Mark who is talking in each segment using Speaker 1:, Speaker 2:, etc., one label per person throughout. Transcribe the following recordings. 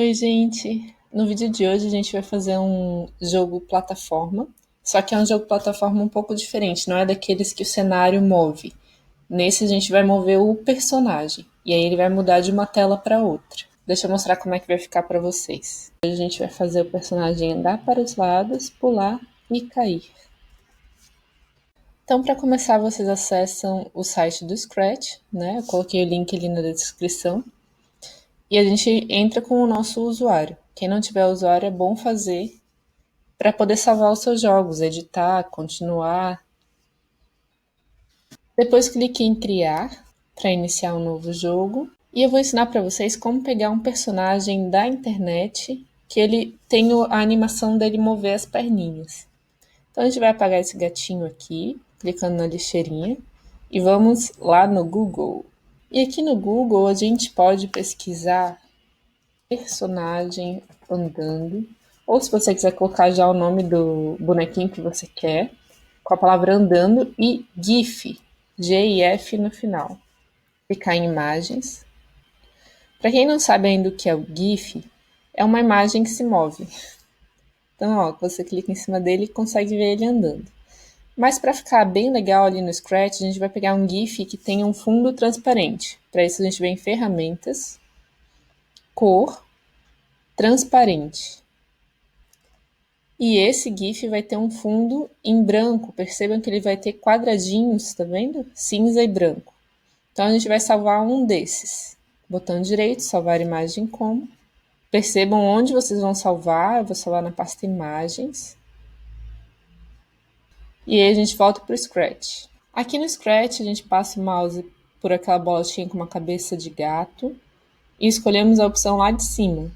Speaker 1: Oi, gente! No vídeo de hoje a gente vai fazer um jogo plataforma, só que é um jogo plataforma um pouco diferente, não é daqueles que o cenário move. Nesse a gente vai mover o personagem, e aí ele vai mudar de uma tela para outra. Deixa eu mostrar como é que vai ficar para vocês. Hoje a gente vai fazer o personagem andar para os lados, pular e cair. Então, para começar, vocês acessam o site do Scratch, né? Eu coloquei o link ali na descrição. E a gente entra com o nosso usuário. Quem não tiver usuário é bom fazer para poder salvar os seus jogos, editar, continuar. Depois clique em criar para iniciar um novo jogo. E eu vou ensinar para vocês como pegar um personagem da internet que ele tem a animação dele mover as perninhas. Então a gente vai apagar esse gatinho aqui, clicando na lixeirinha, e vamos lá no Google. E aqui no Google a gente pode pesquisar personagem andando, ou se você quiser colocar já o nome do bonequinho que você quer, com a palavra andando e GIF, G-I-F no final. Clicar em imagens. Para quem não sabe ainda o que é o GIF, é uma imagem que se move. Então, ó, você clica em cima dele e consegue ver ele andando. Mas para ficar bem legal ali no Scratch, a gente vai pegar um GIF que tenha um fundo transparente. Para isso a gente vem em ferramentas, cor, transparente. E esse GIF vai ter um fundo em branco. Percebam que ele vai ter quadradinhos, tá vendo? Cinza e branco. Então a gente vai salvar um desses. Botão direito, salvar imagem como. Percebam onde vocês vão salvar. Eu vou salvar na pasta imagens. E aí a gente volta para o Scratch. Aqui no Scratch a gente passa o mouse por aquela bolotinha com uma cabeça de gato. E escolhemos a opção lá de cima.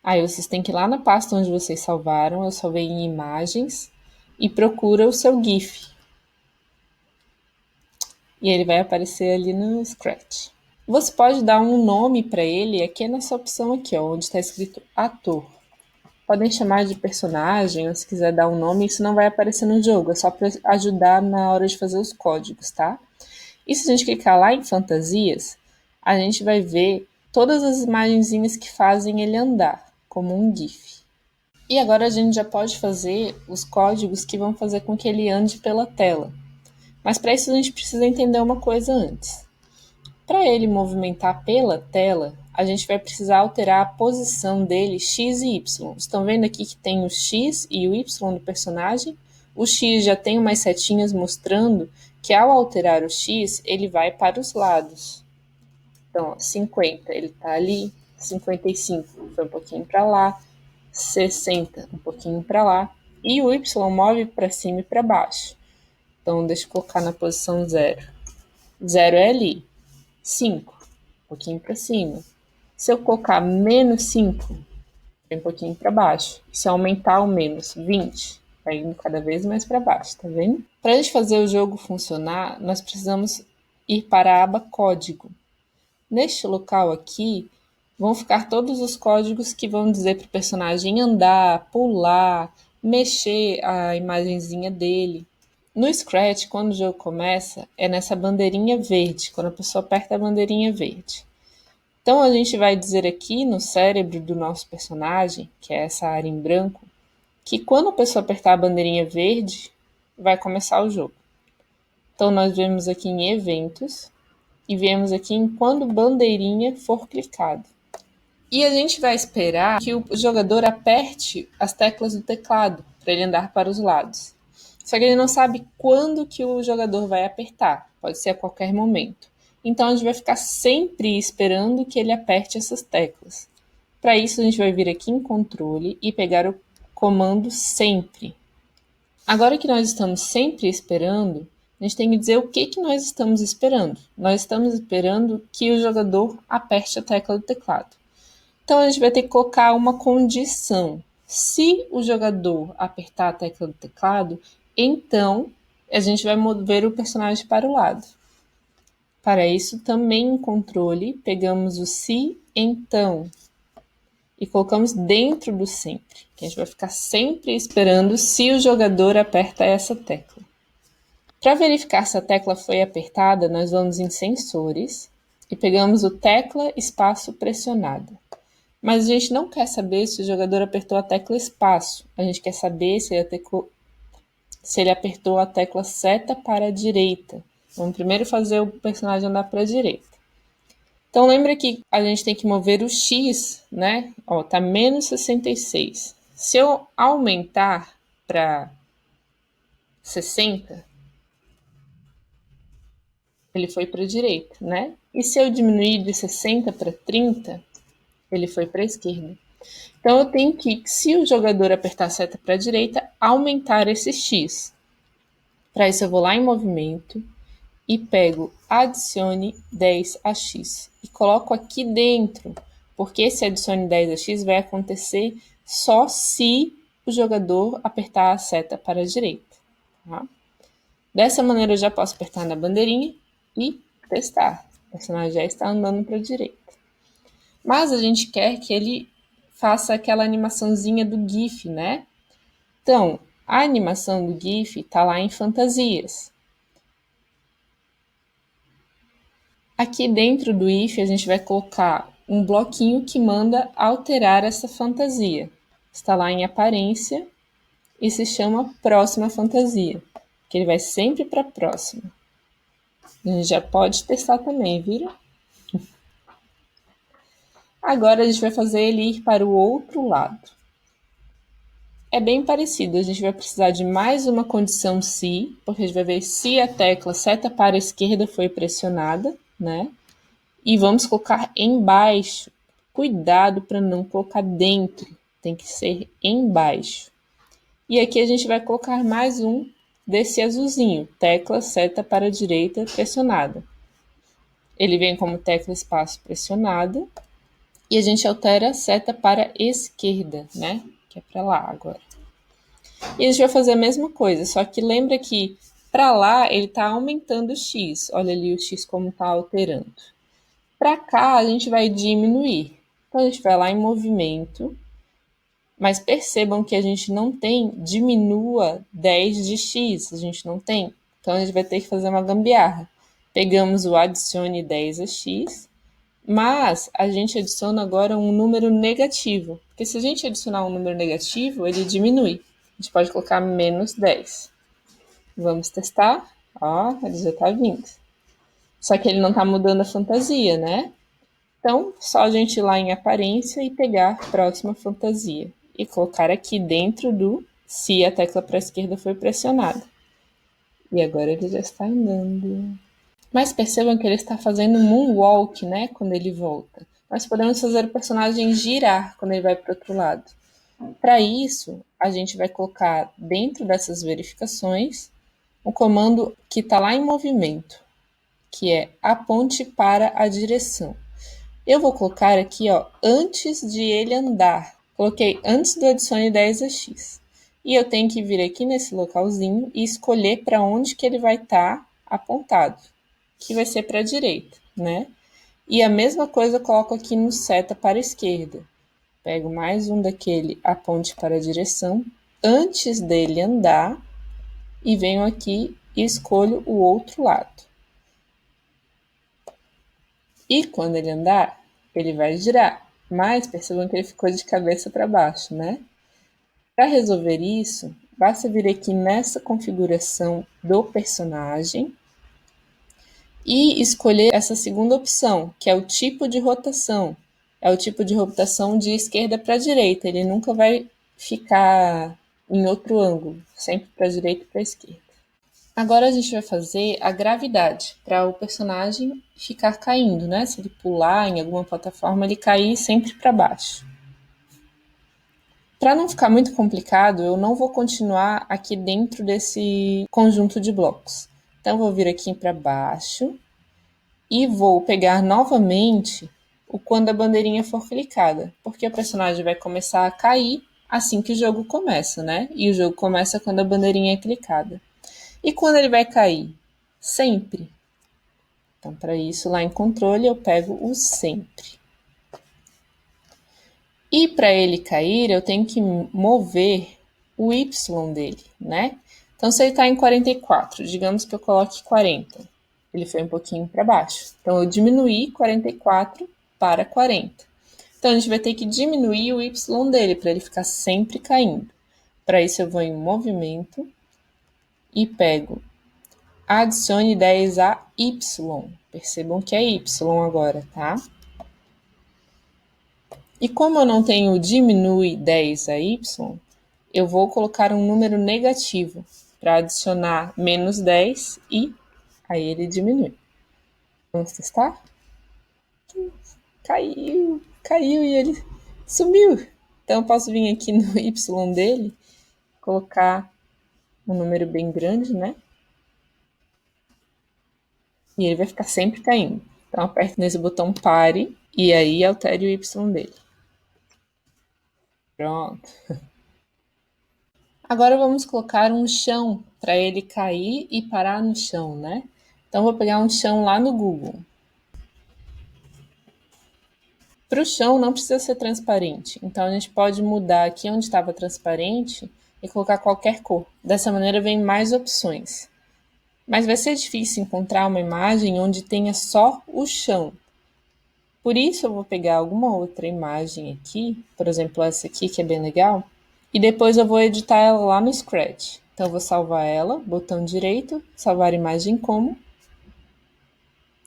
Speaker 1: Aí vocês têm que ir lá na pasta onde vocês salvaram, eu salvei em imagens, e procura o seu GIF. E ele vai aparecer ali no Scratch. Você pode dar um nome para ele aqui nessa opção aqui, ó, onde está escrito ator. Podem chamar de personagem, ou se quiser dar um nome, isso não vai aparecer no jogo, é só para ajudar na hora de fazer os códigos, tá? E se a gente clicar lá em fantasias, a gente vai ver todas as imagenzinhas que fazem ele andar, como um GIF. E agora a gente já pode fazer os códigos que vão fazer com que ele ande pela tela. Mas para isso a gente precisa entender uma coisa antes. Para ele movimentar pela tela, a gente vai precisar alterar a posição dele x e y. Estão vendo aqui que tem o x e o y do personagem? O x já tem umas setinhas mostrando que ao alterar o x, ele vai para os lados. Então, ó, 50, ele está ali, 55 foi um pouquinho para lá, 60 um pouquinho para lá, e o y move para cima e para baixo. Então, deixa eu colocar na posição 0. 0 é ali, 5, um pouquinho para cima. Se eu colocar menos 5, vai um pouquinho para baixo. Se eu aumentar o menos 20, vai indo cada vez mais para baixo, tá vendo? Para a gente fazer o jogo funcionar, nós precisamos ir para a aba Código. Neste local aqui, vão ficar todos os códigos que vão dizer para o personagem andar, pular, mexer a imagenzinha dele. No Scratch, quando o jogo começa, é nessa bandeirinha verde, quando a pessoa aperta a bandeirinha verde. Então a gente vai dizer aqui no cérebro do nosso personagem, que é essa área em branco, que quando a pessoa apertar a bandeirinha verde, vai começar o jogo. Então nós vemos aqui em eventos, e viemos aqui em quando bandeirinha for clicado. E a gente vai esperar que o jogador aperte as teclas do teclado para ele andar para os lados. Só que ele não sabe quando que o jogador vai apertar, pode ser a qualquer momento. Então a gente vai ficar sempre esperando que ele aperte essas teclas. Para isso a gente vai vir aqui em controle e pegar o comando sempre. Agora que nós estamos sempre esperando, a gente tem que dizer o que nós estamos esperando. Nós estamos esperando que o jogador aperte a tecla do teclado. Então a gente vai ter que colocar uma condição. Se o jogador apertar a tecla do teclado, então a gente vai mover o personagem para o lado. Para isso, também em controle, pegamos o se, então, e colocamos dentro do sempre, que a gente vai ficar sempre esperando se o jogador aperta essa tecla. Para verificar se a tecla foi apertada, nós vamos em sensores e pegamos o tecla espaço pressionada. Mas a gente não quer saber se o jogador apertou a tecla espaço. A gente quer saber se ele apertou a tecla seta para a direita. Vamos primeiro fazer o personagem andar para a direita. Então lembra que a gente tem que mover o X, né? Ó, tá menos 66. Se eu aumentar para 60, ele foi para a direita, né? E se eu diminuir de 60 para 30, ele foi para a esquerda. Então eu tenho que, se o jogador apertar a seta para a direita, aumentar esse X. Para isso eu vou lá em movimento e pego adicione 10 a x e coloco aqui dentro, porque esse adicione 10 a x vai acontecer só se o jogador apertar a seta para a direita. Tá? Dessa maneira eu já posso apertar na bandeirinha e testar. O personagem já está andando para a direita. Mas a gente quer que ele faça aquela animaçãozinha do GIF, né? Então, a animação do GIF está lá em fantasias. Aqui dentro do if a gente vai colocar um bloquinho que manda alterar essa fantasia. Está lá em aparência e se chama próxima fantasia, que ele vai sempre para a próxima. A gente já pode testar também, viram? Agora a gente vai fazer ele ir para o outro lado. É bem parecido, a gente vai precisar de mais uma condição se, porque a gente vai ver se a tecla seta para a esquerda foi pressionada, né? E vamos colocar embaixo. Cuidado para não colocar dentro, tem que ser embaixo. E aqui a gente vai colocar mais um desse azulzinho, tecla seta para a direita pressionada. Ele vem como tecla espaço pressionada e a gente altera a seta para a esquerda, né? Que é para lá agora. E a gente vai fazer a mesma coisa, só que lembra que para lá ele está aumentando o x. Olha ali o x como está alterando. Para cá a gente vai diminuir. Então a gente vai lá em movimento, mas percebam que a gente não tem diminua 10 de x, a gente não tem. Então a gente vai ter que fazer uma gambiarra. Pegamos o adicione 10 a x, mas a gente adiciona agora um número negativo, porque se a gente adicionar um número negativo, ele diminui. A gente pode colocar menos 10. Vamos testar? Ó, ele já está vindo. Só que ele não está mudando a fantasia, né? Então, só a gente ir lá em aparência e pegar próxima fantasia e colocar aqui dentro do se a tecla para a esquerda foi pressionada. E agora ele já está andando. Mas percebam que ele está fazendo um moonwalk, né, quando ele volta. Nós podemos fazer o personagem girar quando ele vai para o outro lado. Para isso, a gente vai colocar dentro dessas verificações um comando que está lá em movimento, que é aponte para a direção. Eu vou colocar aqui, ó, antes de ele andar. Coloquei antes do adicione 10 a x. E eu tenho que vir aqui nesse localzinho e escolher para onde que ele vai estar apontado, que vai ser para a direita, né? E a mesma coisa eu coloco aqui no seta para a esquerda. Pego mais um daquele aponte para a direção, antes dele andar, e venho aqui e escolho o outro lado. E quando ele andar, ele vai girar. Mas percebam que ele ficou de cabeça para baixo, né? Para resolver isso, basta vir aqui nessa configuração do personagem e escolher essa segunda opção, que é o tipo de rotação. É o tipo de rotação de esquerda para direita. Ele nunca vai ficar em outro ângulo, sempre para a direita e para a esquerda. Agora a gente vai fazer a gravidade, para o personagem ficar caindo, né? Se ele pular em alguma plataforma, ele cair sempre para baixo. Para não ficar muito complicado, eu não vou continuar aqui dentro desse conjunto de blocos. Então, vou vir aqui para baixo e vou pegar novamente o quando a bandeirinha for clicada, porque o personagem vai começar a cair assim que o jogo começa, né? E o jogo começa quando a bandeirinha é clicada. E quando ele vai cair? Sempre. Então, para isso, lá em controle, eu pego o sempre. E para ele cair, eu tenho que mover o y dele, né? Então, se ele está em 44, digamos que eu coloque 40. Ele foi um pouquinho para baixo. Então, eu diminuí 44 para 40. Então a gente vai ter que diminuir o y dele para ele ficar sempre caindo. Para isso eu vou em movimento e pego adicione 10 a y. Percebam que é y agora, tá? E como eu não tenho diminui 10 a y, eu vou colocar um número negativo para adicionar menos 10 e aí ele diminui. Vamos testar? Caiu e ele sumiu. Então eu posso vir aqui no y dele, colocar um número bem grande, né? E ele vai ficar sempre caindo. Então aperto nesse botão pare e aí altere o y dele. Pronto. Agora vamos colocar um chão para ele cair e parar no chão, né? Então vou pegar um chão lá no Google. Para o chão não precisa ser transparente, então a gente pode mudar aqui onde estava transparente e colocar qualquer cor. Dessa maneira vem mais opções. Mas vai ser difícil encontrar uma imagem onde tenha só o chão. Por isso eu vou pegar alguma outra imagem aqui, por exemplo essa aqui que é bem legal, e depois eu vou editar ela lá no Scratch. Então eu vou salvar ela, botão direito, salvar imagem como.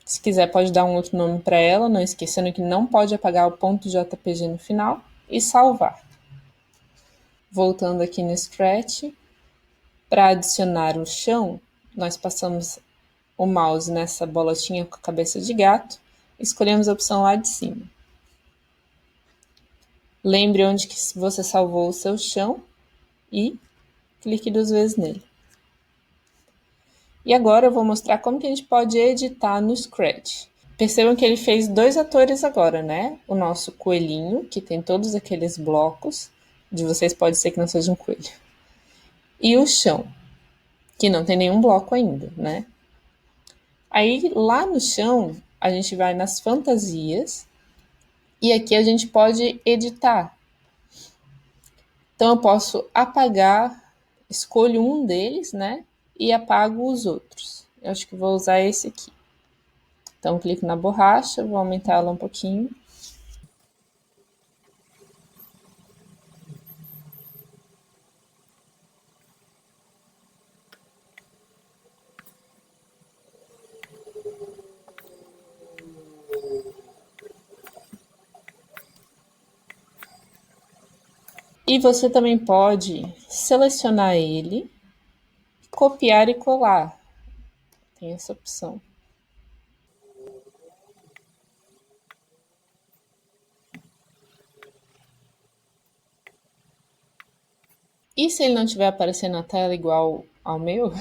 Speaker 1: Se quiser pode dar um outro nome para ela, não esquecendo que não pode apagar o ponto .jpg no final, e salvar. Voltando aqui no Scratch, para adicionar o chão, nós passamos o mouse nessa bolotinha com a cabeça de gato, escolhemos a opção lá de cima. Lembre onde que você salvou o seu chão e clique 2 vezes nele. E agora eu vou mostrar como que a gente pode editar no Scratch. Percebam que ele fez 2 atores agora, né? O nosso coelhinho, que tem todos aqueles blocos, de vocês pode ser que não seja um coelho. E o chão, que não tem nenhum bloco ainda, né? Aí lá no chão, a gente vai nas fantasias e aqui a gente pode editar. Então eu posso apagar, escolho um deles, né? E apago os outros. Eu acho que vou usar esse aqui. Então clico na borracha, vou aumentar ela um pouquinho. E você também pode selecionar ele, copiar e colar. Tem essa opção. E se ele não estiver aparecendo na tela igual ao meu,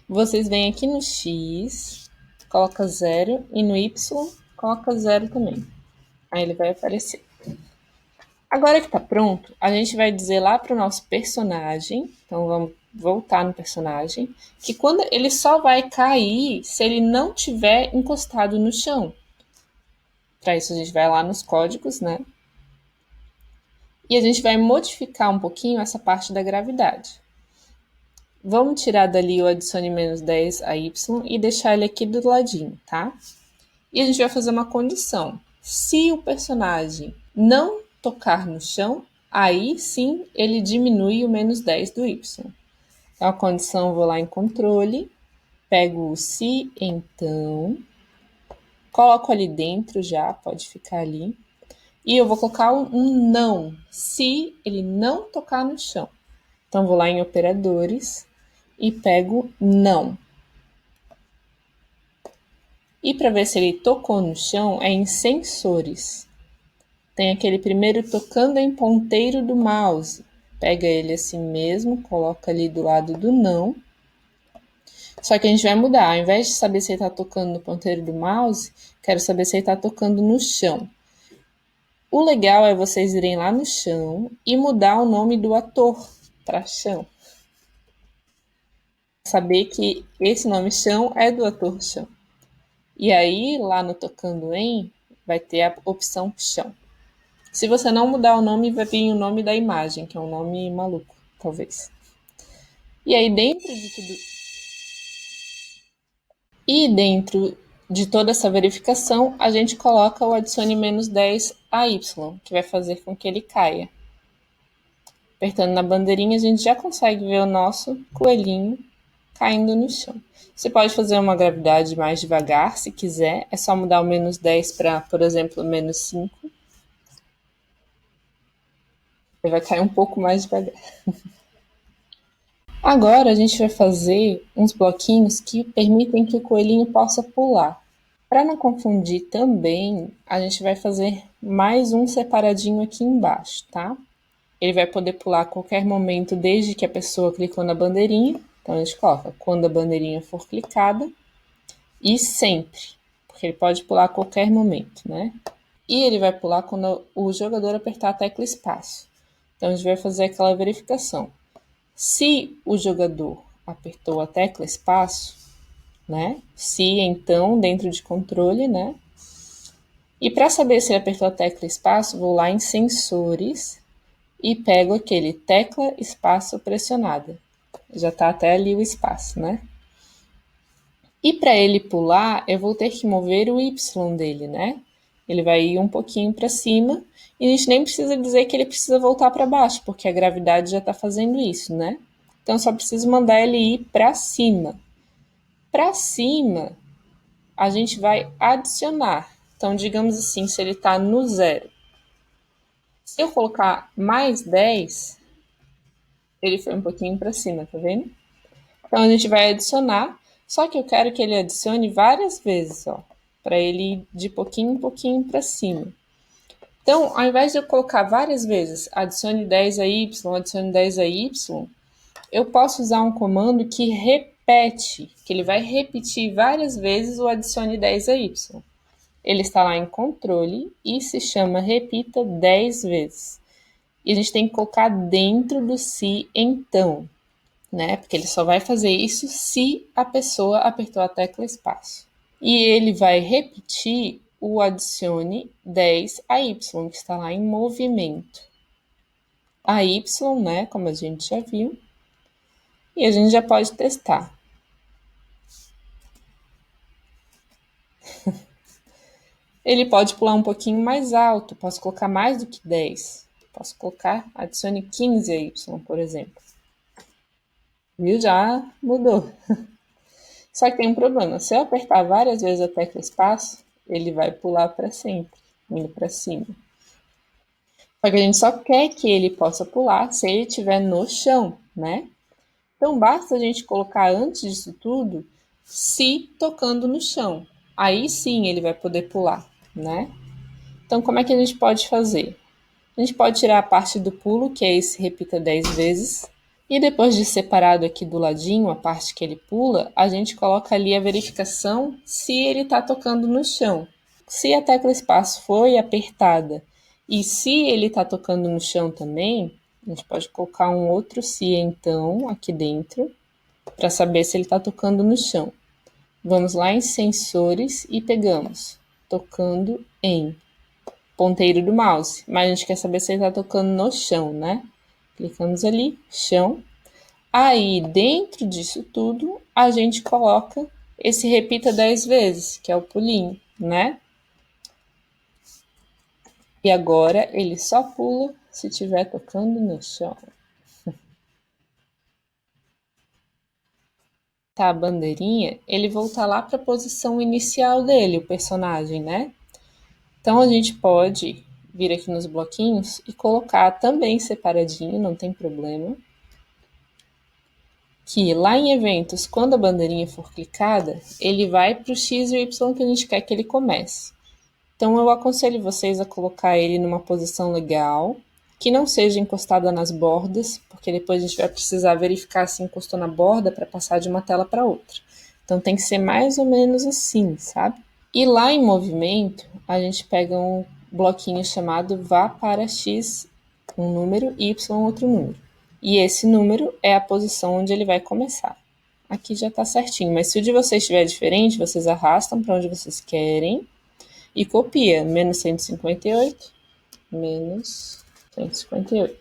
Speaker 1: vocês vêm aqui no X, coloca 0 e no Y coloca 0 também. Aí ele vai aparecer. Agora que tá pronto, a gente vai dizer lá para o nosso personagem, então vamos voltar no personagem, que quando ele só vai cair se ele não tiver encostado no chão. Para isso a gente vai lá nos códigos, né? E a gente vai modificar um pouquinho essa parte da gravidade. Vamos tirar dali o adicione menos 10 a y e deixar ele aqui do ladinho, tá? E a gente vai fazer uma condição. Se o personagem não tocar no chão, aí sim ele diminui o menos 10 do y. Então a condição, vou lá em controle, pego o se então, coloco ali dentro já, pode ficar ali. E eu vou colocar um não, se ele não tocar no chão. Então vou lá em operadores e pego não. E para ver se ele tocou no chão, é em sensores. Tem aquele primeiro tocando em ponteiro do mouse. Pega ele assim mesmo, coloca ali do lado do não. Só que a gente vai mudar. Ao invés de saber se ele está tocando no ponteiro do mouse, quero saber se ele está tocando no chão. O legal é vocês irem lá no chão e mudar o nome do ator para chão. Saber que esse nome chão é do ator chão. E aí, lá no tocando em, vai ter a opção chão. Se você não mudar o nome, vai vir o nome da imagem, que é um nome maluco, talvez. E aí, dentro de tudo. E dentro de toda essa verificação, a gente coloca o adicione menos 10 a y, que vai fazer com que ele caia. Apertando na bandeirinha, a gente já consegue ver o nosso coelhinho caindo no chão. Você pode fazer uma gravidade mais devagar, se quiser. É só mudar o menos 10 para, por exemplo, menos 5. Ele vai cair um pouco mais devagar. Agora a gente vai fazer uns bloquinhos que permitem que o coelhinho possa pular. Para não confundir também, a gente vai fazer mais um separadinho aqui embaixo, tá? Ele vai poder pular a qualquer momento desde que a pessoa clicou na bandeirinha. Então a gente coloca quando a bandeirinha for clicada e sempre, porque ele pode pular a qualquer momento, né? E ele vai pular quando o jogador apertar a tecla espaço. Então a gente vai fazer aquela verificação. Se o jogador apertou a tecla espaço, né? Se então dentro de controle, né? E para saber se ele apertou a tecla espaço, vou lá em sensores e pego aquele tecla espaço pressionada. Já está até ali o espaço, né? E para ele pular, eu vou ter que mover o Y dele, né? Ele vai ir um pouquinho para cima e a gente nem precisa dizer que ele precisa voltar para baixo, porque a gravidade já está fazendo isso, né? Então só preciso mandar ele ir para cima. Para cima, a gente vai adicionar. Então, digamos assim, se ele está no zero. Se eu colocar mais 10, ele foi um pouquinho para cima, tá vendo? Então a gente vai adicionar, só que eu quero que ele adicione várias vezes, ó, para ele ir de pouquinho em pouquinho para cima. Então, ao invés de eu colocar várias vezes, adicione 10 a y, adicione 10 a y, eu posso usar um comando que repete, que ele vai repetir várias vezes o adicione 10 a y. Ele está lá em controle e se chama repita 10 vezes. E a gente tem que colocar dentro do se então, né? Porque ele só vai fazer isso se a pessoa apertou a tecla espaço. E ele vai repetir o adicione 10 a y, que está lá em movimento. A y, né? Como a gente já viu. E a gente já pode testar. Ele pode pular um pouquinho mais alto. Posso colocar mais do que 10. Posso colocar adicione 15 a y, por exemplo. Viu? Já mudou. Só que tem um problema. Se eu apertar várias vezes a tecla espaço, ele vai pular para sempre, indo para cima. Só que a gente só quer que ele possa pular se ele estiver no chão, né? Então basta a gente colocar antes disso tudo se tocando no chão. Aí sim ele vai poder pular, né? Então como é que a gente pode fazer? A gente pode tirar a parte do pulo, que é esse repita 10 vezes. E depois de separado aqui do ladinho, a parte que ele pula, a gente coloca ali a verificação se ele está tocando no chão. Se a tecla espaço foi apertada e se ele está tocando no chão também, a gente pode colocar um outro se então aqui dentro para saber se ele está tocando no chão. Vamos lá em sensores e pegamos tocando em ponteiro do mouse, mas a gente quer saber se ele está tocando no chão, né? Clicamos ali, chão. Aí, dentro disso tudo, a gente coloca esse repita 10 vezes, que é o pulinho, né? E agora ele só pula se estiver tocando no chão. Tá a bandeirinha, ele volta lá para a posição inicial dele, o personagem, né? Então a gente pode vir aqui nos bloquinhos e colocar também separadinho, não tem problema. Que lá em eventos, quando a bandeirinha for clicada, ele vai para o X e o Y que a gente quer que ele comece. Então eu aconselho vocês a colocar ele numa posição legal, que não seja encostada nas bordas, porque depois a gente vai precisar verificar se encostou na borda para passar de uma tela para outra. Então tem que ser mais ou menos assim, sabe? E lá em movimento, a gente pega um bloquinho chamado vá para X, um número, Y, outro número. E esse número é a posição onde ele vai começar. Aqui já está certinho, mas se o de vocês estiver diferente, vocês arrastam para onde vocês querem e copia menos 158, menos 158,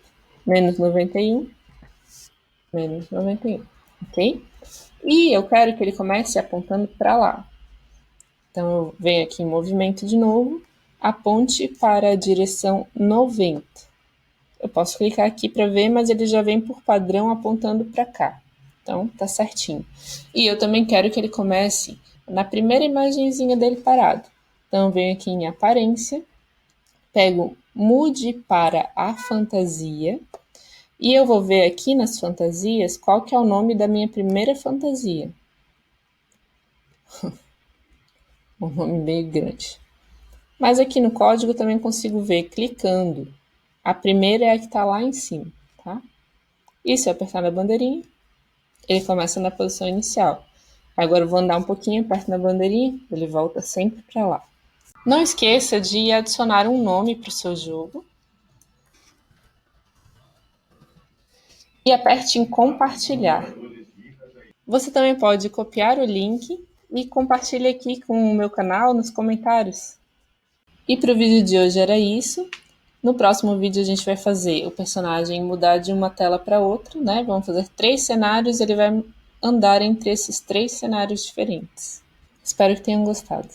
Speaker 1: menos 91, menos 91, ok? E eu quero que ele comece apontando para lá. Então, eu venho aqui em movimento de novo, aponte para a direção 90. Eu posso clicar aqui para ver, mas ele já vem por padrão apontando para cá. Então, tá certinho. E eu também quero que ele comece na primeira imagenzinha dele parado. Então, eu venho aqui em aparência, pego mude para a fantasia, e eu vou ver aqui nas fantasias qual que é o nome da minha primeira fantasia. Um nome meio grande. Mas aqui no código eu também consigo ver clicando. A primeira é a que está lá em cima, tá? E se eu apertar na bandeirinha, ele começa na posição inicial. Agora eu vou andar um pouquinho, aperto na bandeirinha, ele volta sempre para lá. Não esqueça de adicionar um nome para o seu jogo e aperte em compartilhar. Você também pode copiar o link e compartilhar aqui com o meu canal nos comentários. E para o vídeo de hoje era isso. No próximo vídeo a gente vai fazer o personagem mudar de uma tela para outra, né? Vamos fazer 3 cenários, ele vai andar entre esses 3 cenários diferentes. Espero que tenham gostado.